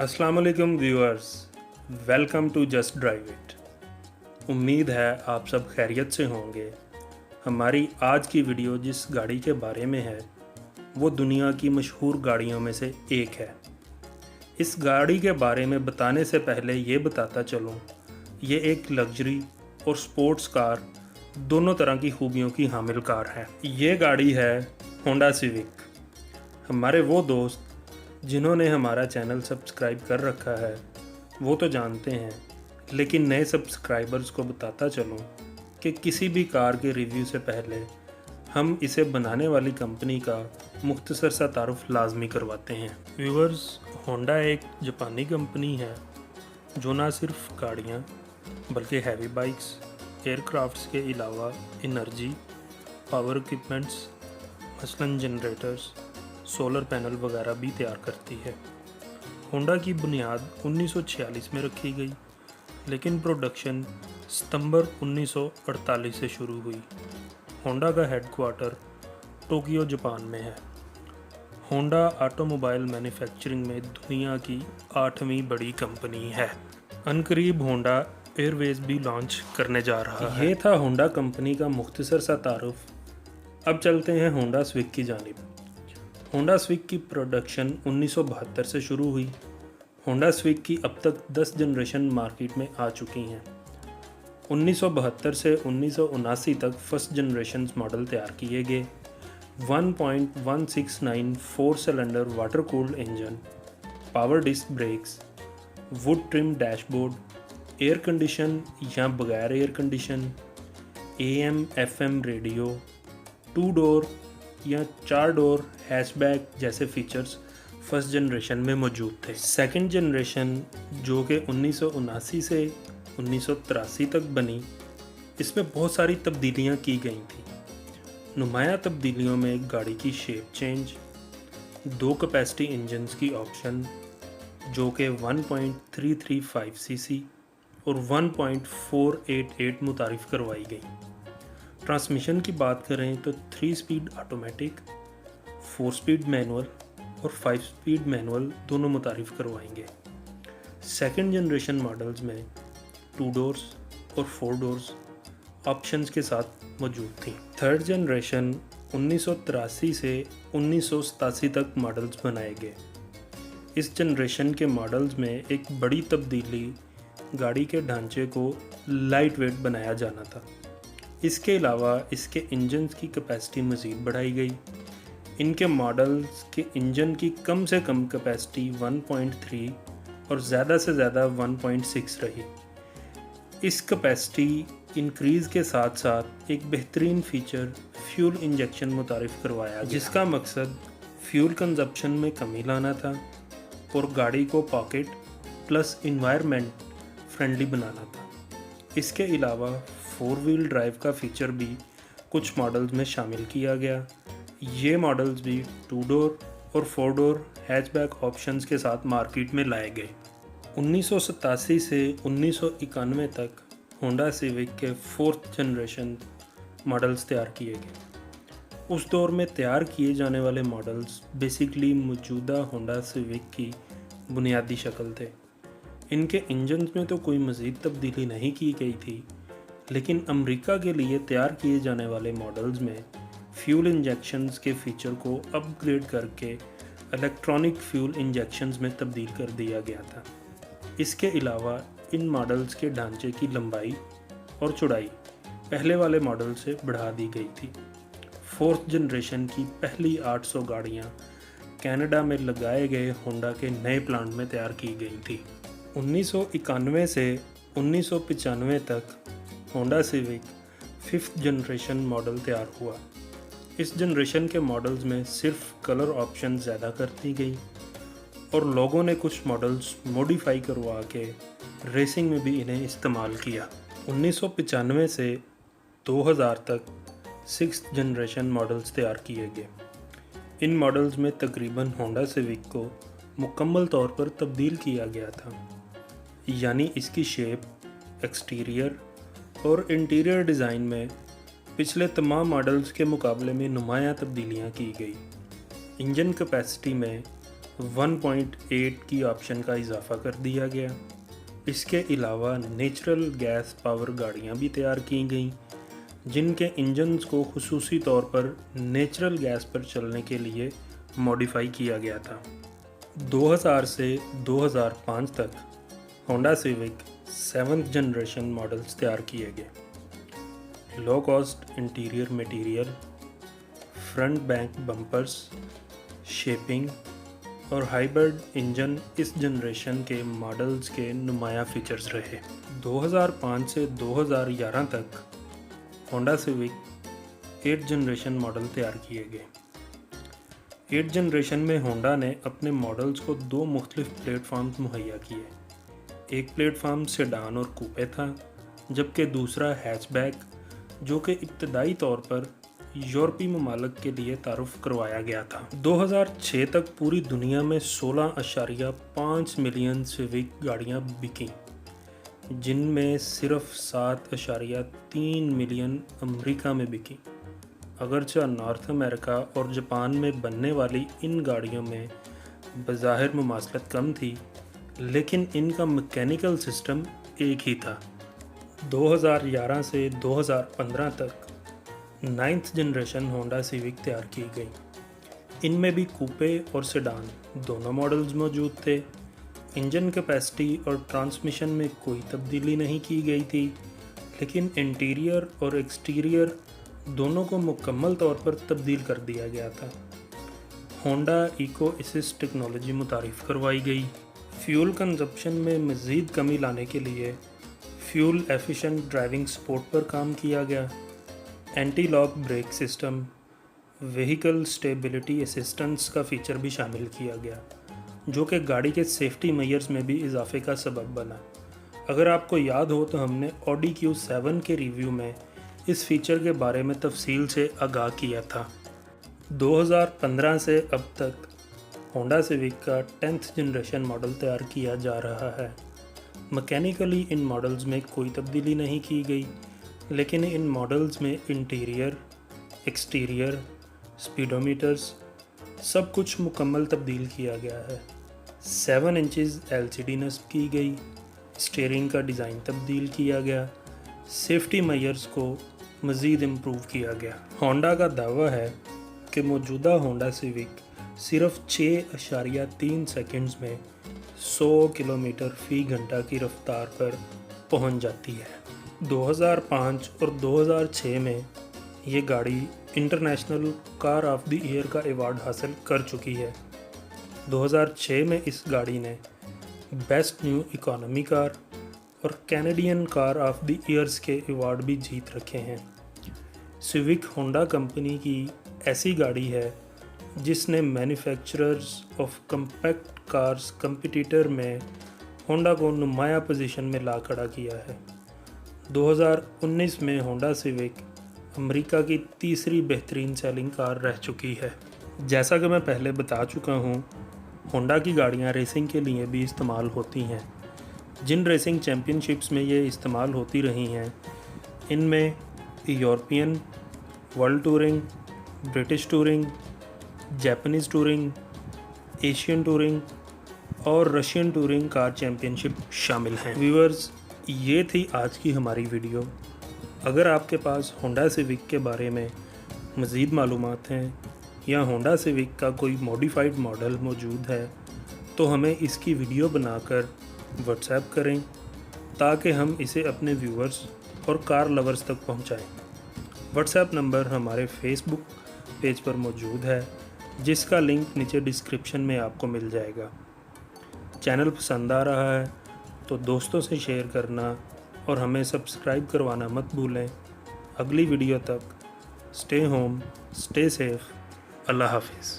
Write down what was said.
अस्सलाम वालेकुम viewers, welcome to Just Drive It. उम्मीद है आप सब खैरियत से होंगे। हमारी आज की वीडियो जिस गाड़ी के बारे में है वो दुनिया की मशहूर गाड़ियों में से एक है। इस गाड़ी के बारे में बताने से पहले ये बताता चलूँ, ये एक लग्जरी और स्पोर्ट्स कार दोनों तरह की खूबियों की हामिल कार है। ये गाड़ी है होंडा सिविक। हमारे वो दोस्त जिन्होंने हमारा चैनल सब्सक्राइब कर रखा है वो तो जानते हैं, लेकिन नए सब्सक्राइबर्स को बताता चलूँ कि किसी भी कार के रिव्यू से पहले हम इसे बनाने वाली कंपनी का मुख्तसर सा तारुफ लाजमी करवाते हैं। व्यूअर्स, होंडा एक जापानी कंपनी है जो ना सिर्फ गाड़ियाँ बल्कि हैवी बाइक्स, एयरक्राफ्ट्स के अलावा एनर्जी, पावर इक्विपमेंट्स मसलन जनरेटर्स, सोलर पैनल वगैरह भी तैयार करती है। होंडा की बुनियाद 1946 में रखी गई, लेकिन प्रोडक्शन सितंबर 1948 से शुरू हुई। होंडा का हेडक्वार्टर टोक्यो जापान में है। होंडा ऑटोमोबाइल मैन्युफैक्चरिंग में दुनिया की 8वीं बड़ी कंपनी है। अनकरीब होंडा एयरवेज भी लॉन्च करने जा रहा है। ये था होंडा कंपनी का मुख्तसर सा तारुफ। अब चलते हैं होंडा स्विक की जानिब। होंडा स्विक की प्रोडक्शन 1972 से शुरू हुई। होंडा स्विक की अब तक 10 जनरेशन मार्केट में आ चुकी हैं। 1972 से 1979 तक फर्स्ट जनरेशन मॉडल तैयार किए गए। 1.169 4 cylinder water cooled engine, power disc brakes, wood trim dashboard, air condition या बगैर air condition, AM FM radio, 2 door या 4 डोर हैचबैक जैसे फीचर्स फर्स्ट जनरेशन में मौजूद थे। सेकंड जनरेशन जो कि 1979 से 1983 तक बनी, इसमें बहुत सारी तब्दीलियां की गई थी। नुमाया तब्दीलियों में गाड़ी की शेप चेंज, 2 कैपेसिटी इंजन्स की ऑप्शन जो कि 1.335 सीसी और 1.488 मुतारिफ करवाई गई। ट्रांसमिशन की बात करें तो 3 स्पीड ऑटोमेटिक, 4 स्पीड मैनुअल और 5 स्पीड मैनुअल दोनों मुतारिफ करवाएंगे। सेकंड जनरेशन मॉडल्स में 2 डोर्स और 4 डोर्स ऑप्शंस के साथ मौजूद थी। थर्ड जनरेशन 1983 से 1987 तक मॉडल्स बनाए गए। इस जनरेशन के मॉडल्स में एक बड़ी तब्दीली गाड़ी के ढांचे को लाइट वेट बनाया जाना था। इसके अलावा इसके इंजन की कैपेसिटी मज़ीद बढ़ाई गई। इनके मॉडल्स के इंजन की कम से कम कैपेसिटी 1.3 और ज़्यादा से ज़्यादा 1.6 रही। इस कैपेसिटी इंक्रीज़ के साथ साथ एक बेहतरीन फ़ीचर फ्यूल इंजेक्शन मुतारिफ करवाया गया, जिसका मकसद फ्यूल कंजप्शन में कमी लाना था और गाड़ी को पॉकेट प्लस इन्वायरमेंट फ्रेंडली बनाना था। इसके अलावा 4 व्हील ड्राइव का फीचर भी कुछ मॉडल्स में शामिल किया गया। ये मॉडल्स भी 2 डोर और 4 डोर हैचबैक ऑप्शंस के साथ मार्केट में लाए गए। 1987 से 1991 तक होंडा सिविक के 4th जनरेशन मॉडल्स तैयार किए गए। उस दौर में तैयार किए जाने वाले मॉडल्स बेसिकली मौजूदा होंडा सिविक की बुनियादी शक्ल थे। इनके इंजन में तो कोई मज़ीद तब्दीली नहीं की गई थी, लेकिन अमेरिका के लिए तैयार किए जाने वाले मॉडल्स में फ्यूल इंजेक्शंस के फीचर को अपग्रेड करके इलेक्ट्रॉनिक फ्यूल इंजेक्शंस में तब्दील कर दिया गया था। इसके अलावा इन मॉडल्स के ढांचे की लंबाई और चौड़ाई पहले वाले मॉडल से बढ़ा दी गई थी। 4th जनरेशन की पहली 800 गाड़ियाँ कनाडा में लगाए गए होंडा के नए प्लांट में तैयार की गई थी। 1991 से 1995 तक Honda civic 5th generation model तैयार हुआ। इस जनरेशन के मॉडल्स में सिर्फ कलर ऑप्शन ज़्यादा कर दी गई और लोगों ने कुछ मॉडल्स मॉडिफाई करवा के रेसिंग में भी इन्हें इस्तेमाल किया। 1995 से 2000 तक 6th जनरेशन मॉडल्स तैयार किए गए। इन मॉडल्स में तकरीबन होंडा सिविक को मुकम्मल तौर पर तब्दील किया गया था, यानी इसकी शेप, एक्सटीरियर और इंटीरियर डिज़ाइन में पिछले तमाम मॉडल्स के मुकाबले में नुमाया तब्दीलियाँ की गई। इंजन कैपेसिटी में 1.8 की ऑप्शन का इजाफा कर दिया गया। इसके अलावा नेचुरल गैस पावर गाड़ियाँ भी तैयार की गईं, जिनके इंजन्स को खुसूसी तौर पर नेचुरल गैस पर चलने के लिए मॉडिफाई किया गया था। 2000 से 2005 तक Honda civic 7th generation models तैयार किए गए। Low cost interior material, front bank bumpers, shaping और हाइब्रिड इंजन इस जनरेशन के मॉडल्स के नुमाया फीचर्स रहे। 2005 से 2011 तक Honda civic 8th generation model तैयार किए गए। 8th जनरेशन में होंडा ने अपने मॉडल्स को 2 मुख्तलिफ प्लेटफॉर्म्स मुहैया किए। एक प्लेटफॉर्म सेडान और कूपे था, जबकि दूसरा हैचबैक, जो कि इब्तदाई तौर पर यूरोपीय ममालिक के लिए तारुफ करवाया गया था। 2006 तक पूरी दुनिया में 16.5 मिलियन सिविक गाड़ियाँ बिकीं, जिनमें सिर्फ 7.3 मिलियन अमेरिका में बिकीं। अगरचे नॉर्थ अमेरिका और जापान में बनने वाली इन गाड़ियों में बज़ाहिर मुमासलत कम थी, लेकिन इनका मैकेनिकल सिस्टम एक ही था। 2011 से 2015 तक 9th जनरेशन होंडा सिविक तैयार की गई। इनमें भी कूपे और सेडान दोनों मॉडल्स मौजूद थे। इंजन कैपेसिटी और ट्रांसमिशन में कोई तब्दीली नहीं की गई थी, लेकिन इंटीरियर और एक्सटीरियर दोनों को मुकम्मल तौर पर तब्दील कर दिया गया था। होंडा इको असिस्ट टेक्नोलॉजी मुतारिफ करवाई गई। फ्यूल कंजप्शन में मज़ीद कमी लाने के लिए फ्यूल एफिशिएंट ड्राइविंग सपोर्ट पर काम किया गया। Anti lock brake system, vehicle stability assistance का फ़ीचर भी शामिल किया गया, जो कि गाड़ी के सेफ्टी मेजर्स में भी इजाफे का सबब बना। अगर आपको याद हो तो हमने ऑडी Q7 के रिव्यू में इस फीचर के बारे में तफसील से आगाह किया था। 2015 से अब तक होंडा सिविक का 10th जनरेशन मॉडल तैयार किया जा रहा है। मैकेनिकली इन मॉडल्स में कोई तब्दीली नहीं की गई, लेकिन इन मॉडल्स में इंटीरियर, एक्सटीरियर, स्पीडोमीटर्स सब कुछ मुकम्मल तब्दील किया गया है। 7 इंचेस LCD नस्ब की गई, स्टीयरिंग का डिज़ाइन तब्दील किया गया, सेफ्टी मेजर्स को मज़ीद इम्प्रूव किया गया। होंडा का दावा है कि मौजूदा होंडा सिविक सिर्फ 6.3 सेकंड्स में 100 किलोमीटर फ़ी घंटा की रफ्तार पर पहुंच जाती है। 2005 और 2006 में ये गाड़ी international car of the year का अवार्ड हासिल कर चुकी है। 2006 में इस गाड़ी ने बेस्ट न्यू इकोनॉमी कार और Canadian car of the years के अवार्ड भी जीत रखे हैं। सिविक होंडा कंपनी की ऐसी गाड़ी है जिसने manufacturers of compact cars competitor में होंडा को नुमाया पोजीशन में ला खड़ा किया है। 2019 में होंडा सिविक अमेरिका की तीसरी बेहतरीन सेलिंग कार रह चुकी है। जैसा कि मैं पहले बता चुका हूँ, होंडा की गाड़ियाँ रेसिंग के लिए भी इस्तेमाल होती हैं। जिन रेसिंग चैम्पियनशिप्स में ये इस्तेमाल होती रही हैं, इनमें European, world touring, British touring, Japanese touring, Asian touring और रशियन टूरिंग कार चैम्पियनशिप शामिल हैं। व्यूअर्स, ये थी आज की हमारी वीडियो। अगर आपके पास होंडा सिविक के बारे में मज़ीद मालूमात हैं या होंडा सिविक का कोई मॉडिफाइड मॉडल मौजूद है, तो हमें इसकी वीडियो बनाकर व्हाट्सएप करें ताकि हम इसे अपने व्यूअर्स और कार लवर्स तक पहुंचाएं। व्हाट्सएप नंबर हमारे फेसबुक पेज पर मौजूद है, जिसका लिंक नीचे डिस्क्रिप्शन में आपको मिल जाएगा। चैनल पसंद आ रहा है तो दोस्तों से शेयर करना और हमें सब्सक्राइब करवाना मत भूलें। अगली वीडियो तक स्टे होम, स्टे सेफ, अल्लाह हाफिज़।